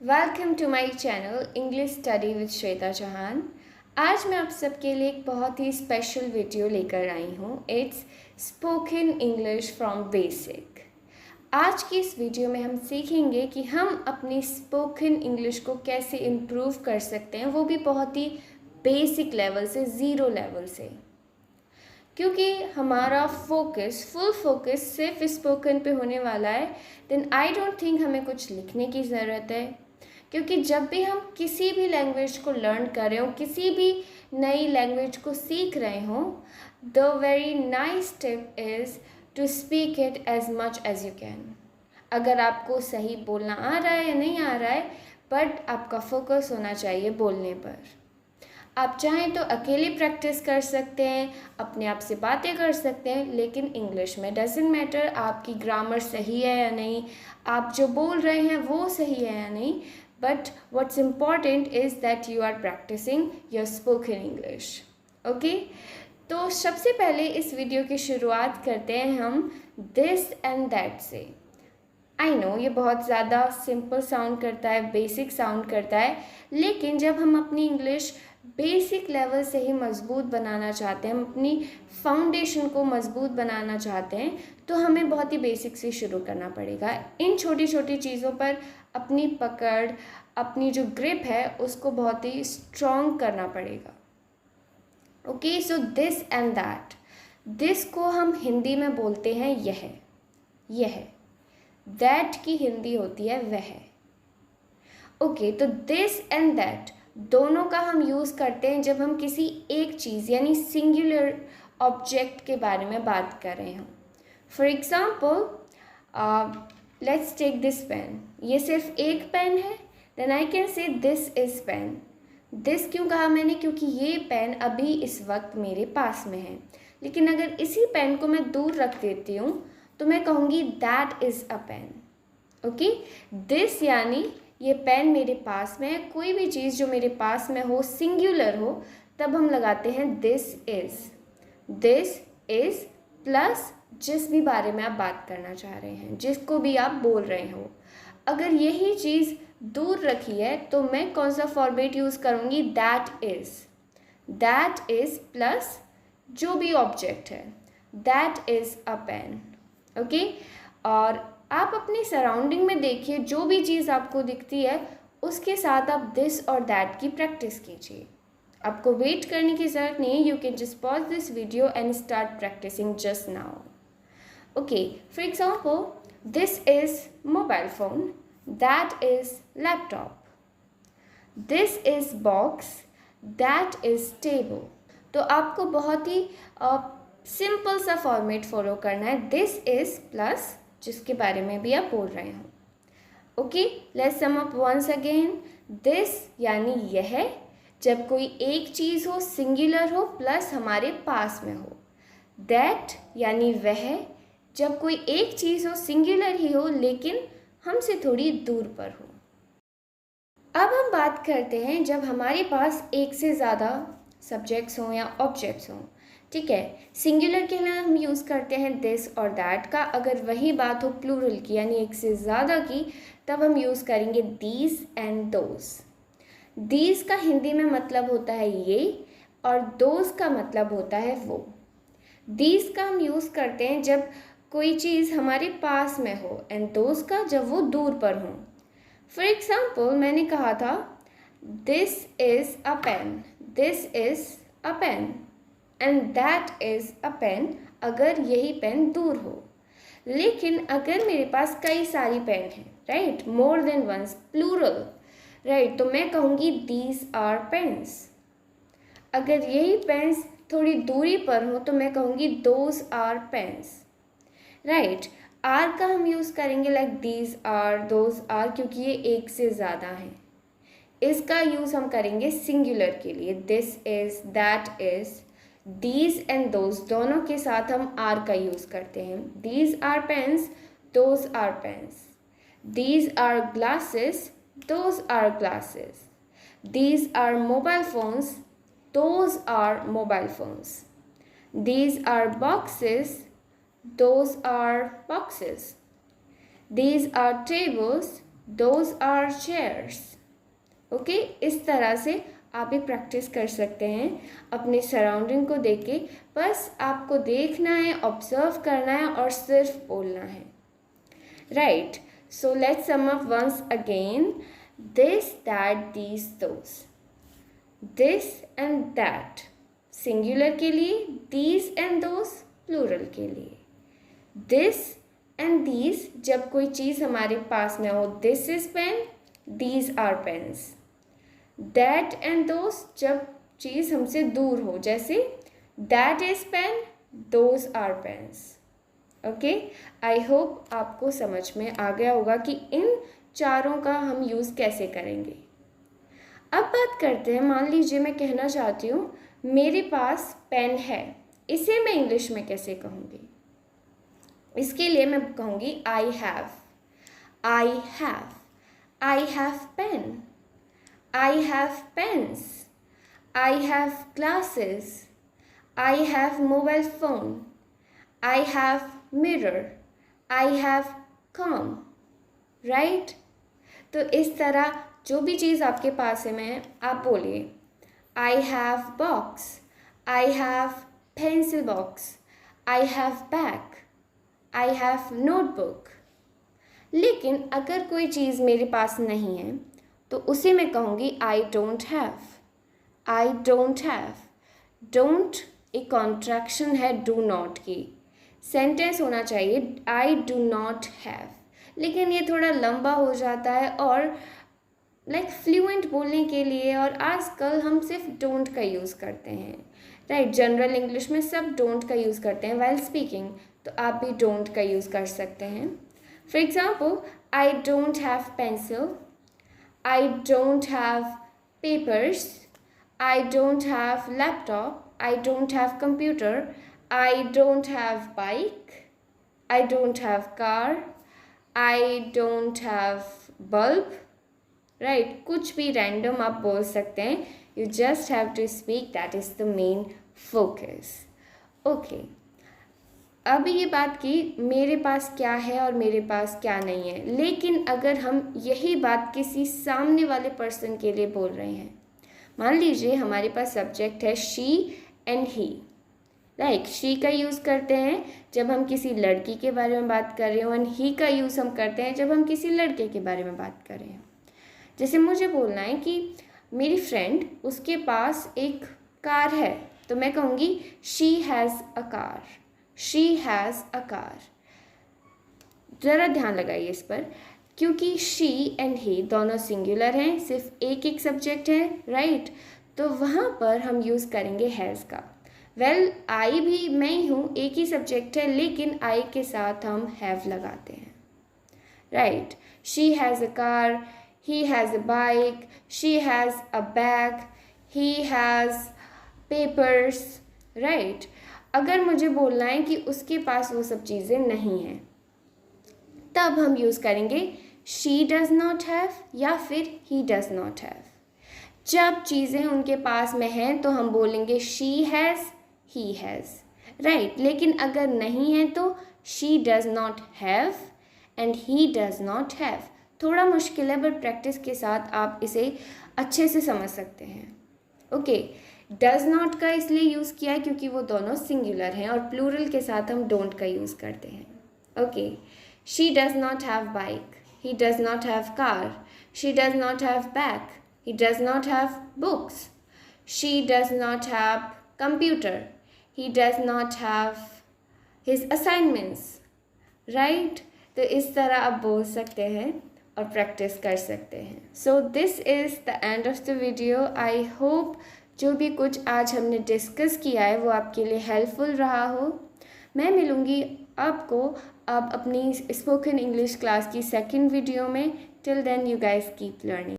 Welcome to my channel English study with Shweta Chauhan. आज मैं आप सबके लिए एक बहुत ही स्पेशल वीडियो लेकर आई हूँ। It's spoken English from basic. आज की इस वीडियो में हम सीखेंगे कि हम अपनी स्पोकन इंग्लिश को कैसे इम्प्रूव कर सकते हैं, वो भी बहुत ही बेसिक लेवल से, ज़ीरो लेवल से। क्योंकि हमारा फुल फोकस सिर्फ स्पोकन पे होने वाला है, देन आई डोंट थिंक हमें कुछ लिखने की ज़रूरत है। क्योंकि जब भी हम किसी भी लैंग्वेज को लर्न कर रहे हो, किसी भी नई लैंग्वेज को सीख रहे हो, the very nice tip is to speak it as much as you can. अगर आपको सही बोलना आ रहा है या नहीं आ रहा है, बट आपका फोकस होना चाहिए बोलने पर। आप चाहें तो अकेले प्रैक्टिस कर सकते हैं, अपने आप से बातें कर सकते हैं, लेकिन इंग्लिश में डजेंट मैटर आपकी ग्रामर सही है या नहीं, आप जो बोल रहे हैं वो सही है या नहीं, but what's important is that you are practising your spoken English. Okay, तो सबसे पहले इस वीडियो की शुरुआत करते हैं हम दिस एंड दैट से। आई नो ये बहुत ज़्यादा सिंपल साउंड करता है, बेसिक साउंड करता है, लेकिन जब हम अपनी इंग्लिश बेसिक लेवल से ही मज़बूत बनाना चाहते हैं, हम अपनी फाउंडेशन को मज़बूत बनाना चाहते हैं, तो हमें बहुत ही बेसिक से शुरू करना पड़ेगा। इन छोटी छोटी चीज़ों पर अपनी पकड़, अपनी जो ग्रिप है उसको बहुत ही स्ट्रॉन्ग करना पड़ेगा। Okay, so this and that. This को हम हिंदी में बोलते हैं यह। दैट की हिंदी होती है वह। ओके, तो दिस एंड दैट दोनों का हम यूज़ करते हैं जब हम किसी एक चीज़ यानी सिंगुलर ऑब्जेक्ट के बारे में बात कर रहे हों। For example, let's take this pen. ये सिर्फ एक पेन है, then I can say this is pen. This क्यों कहा मैंने? क्योंकि ये पेन अभी इस वक्त मेरे पास में है, लेकिन अगर इसी पेन को मैं दूर रख देती हूँ तो मैं कहूँगी that is a pen. Okay, this यानी ये पेन मेरे पास में है, कोई भी चीज़ जो मेरे पास में हो, सिंगुलर हो, तब हम लगाते हैं दिस इज़ प्लस जिस भी बारे में आप बात करना चाह रहे हैं, जिसको भी आप बोल रहे हो। अगर यही चीज़ दूर रखी है तो मैं कौन सा फॉर्मेट यूज़ करूँगी? दैट इज़ प्लस जो भी ऑब्जेक्ट है, that is a pen. Okay, और आप अपनी सराउंडिंग में देखिए, जो भी चीज़ आपको दिखती है उसके साथ आप दिस और दैट की प्रैक्टिस कीजिए। आपको वेट करने की ज़रूरत नहीं है, you can just pause this video and start practising just now. Okay, for example, this is mobile phone, that is laptop, this is box, that is table. तो आपको बहुत ही सिंपल सा फॉर्मेट फॉलो करना है, दिस इज़ प्लस जिसके बारे में भी आप बोल रहे हो। Okay, let's sum up once again. This यानी यह, जब कोई एक चीज़ हो, सिंगुलर हो, प्लस हमारे पास में हो। दैट यानी वह, जब कोई एक चीज़ हो, सिंगुलर ही हो, लेकिन हमसे थोड़ी दूर पर हो। अब हम बात करते हैं जब हमारे पास एक से ज़्यादा सब्जेक्ट्स हों या ऑब्जेक्ट्स हों। ठीक है, सिंगुलर के लिए हम यूज़ करते हैं दिस और दैट का। अगर वही बात हो प्लूरल की यानी एक से ज़्यादा की, तब हम यूज़ करेंगे दीज एंड दोज। दीज का हिंदी में मतलब होता है ये, और दोज का मतलब होता है वो। दीज का हम यूज़ करते हैं जब कोई चीज़ हमारे पास में हो, एंड दोज का जब वो दूर पर हो। फॉर एग्ज़ाम्पल, मैंने कहा था this is a pen, this is a pen and that is a pen, अगर यही पेन दूर हो। लेकिन अगर मेरे पास कई सारी पेन हैं, right, more than once, plural, right, तो मैं कहूँगी दीज आर पेन्स। अगर यही पेन्स थोड़ी दूरी पर हो तो मैं कहूँगी those are pens, right. Are का हम यूज़ करेंगे like these are, those are, क्योंकि ये एक से ज़्यादा हैं। इसका यूज़ हम करेंगे सिंगुलर के लिए, this is, that is. These and those दोनों के साथ हम आर का यूज़ करते हैं। These are pens, those are pens. These are glasses, those are glasses. These are mobile phones, those are mobile phones. These are boxes, those are boxes. These are tables, those are chairs. Okay, इस तरह से आप भी practice कर सकते हैं अपने surrounding को देख के। बस आपको देखना है, ऑब्जर्व करना है और सिर्फ बोलना है, right. So let's sum up once again. This, that, these, those. This and that singular के लिए, दीज एंड दोस प्लूरल के लिए। दिस एंड दीज जब कोई चीज़ हमारे पास में हो, this is pen, these are pens. That and those जब चीज़ हमसे दूर हो, जैसे that is pen, those are pens. Okay, I hope आपको समझ में आ गया होगा कि इन चारों का हम यूज़ कैसे करेंगे। अब बात करते हैं, मान लीजिए मैं कहना चाहती हूँ मेरे पास पेन है, इसे मैं इंग्लिश में कैसे कहूँगी? इसके लिए मैं कहूँगी I have, I have, I have pen, I have pens, I have glasses, I have mobile phone, I have mirror, I have comb, right? तो इस तरह जो भी चीज़ आपके पास है में आप बोलिए I have box, I have pencil box, I have bag, I have notebook। लेकिन अगर कोई चीज़ मेरे पास नहीं है तो उसे मैं कहूँगी I don't have, I don't have. Don't एक कॉन्ट्रैक्शन है डू नॉट की। सेंटेंस होना चाहिए आई डू नॉट हैव, लेकिन ये थोड़ा लंबा हो जाता है और लाइक फ्लुएंट बोलने के लिए, और आजकल हम सिर्फ डोंट का यूज़ करते हैं, राइट। जनरल इंग्लिश में सब डोंट का यूज़ करते हैं व्हाइल स्पीकिंग, तो आप भी डोंट का यूज़ कर सकते हैं। For example, I don't have pencil, I don't have papers, I don't have laptop, I don't have computer, I don't have bike, I don't have car, I don't have bulb, right? कुछ भी random आप बोल सकते हैं, you just have to speak, that is the main focus. Okay. अब ये बात की मेरे पास क्या है और मेरे पास क्या नहीं है, लेकिन अगर हम यही बात किसी सामने वाले पर्सन के लिए बोल रहे हैं, मान लीजिए हमारे पास सब्जेक्ट है she and he, like she का यूज़ करते हैं जब हम किसी लड़की के बारे में बात कर रहे हो, एंड ही का यूज़ हम करते हैं जब हम किसी लड़के के बारे में बात कर रहे हैं। जैसे मुझे बोलना है कि मेरी फ्रेंड, उसके पास एक कार है, तो मैं कहूँगी she has a car, she has a car. ज़रा ध्यान लगाइए इस पर, क्योंकि शी एंड ही दोनों सिंगुलर हैं, सिर्फ एक एक सब्जेक्ट है, राइट। तो वहाँ पर हम यूज़ करेंगे हैज़ का। वेल, आई भी मैं ही हूँ, एक ही सब्जेक्ट है, लेकिन आई के साथ हम हैव लगाते हैं, right. She has a car, he has a bike, she has a bag, he has papers, right. अगर मुझे बोलना है कि उसके पास वो सब चीज़ें नहीं हैं, तब हम यूज़ करेंगे शी डज़ नॉट हैव या फिर ही डज़ नॉट हैव। जब चीज़ें उनके पास में हैं तो हम बोलेंगे she has, he has, right. लेकिन अगर नहीं है तो she does not have and he does not have. थोड़ा मुश्किल है, बट प्रैक्टिस के साथ आप इसे अच्छे से समझ सकते हैं। ओके, डज़ नॉट का इसलिए यूज़ किया है क्योंकि वो दोनों सिंगुलर हैं, और प्लूरल के साथ हम डोंट का यूज़ करते हैं। Okay, she does not have bike, he does not have car, she does not have bag, he does not have books, she does not have computer, he does not have his assignments, right? तो इस तरह आप बोल सकते हैं और practice कर सकते हैं। So this is the end of the video. I hope जो भी कुछ आज हमने डिस्कस किया है वो आपके लिए हेल्पफुल रहा हो। मैं मिलूँगी आपको अब अपनी स्पोकन इंग्लिश क्लास की सेकंड वीडियो में। Till then you guys keep learning.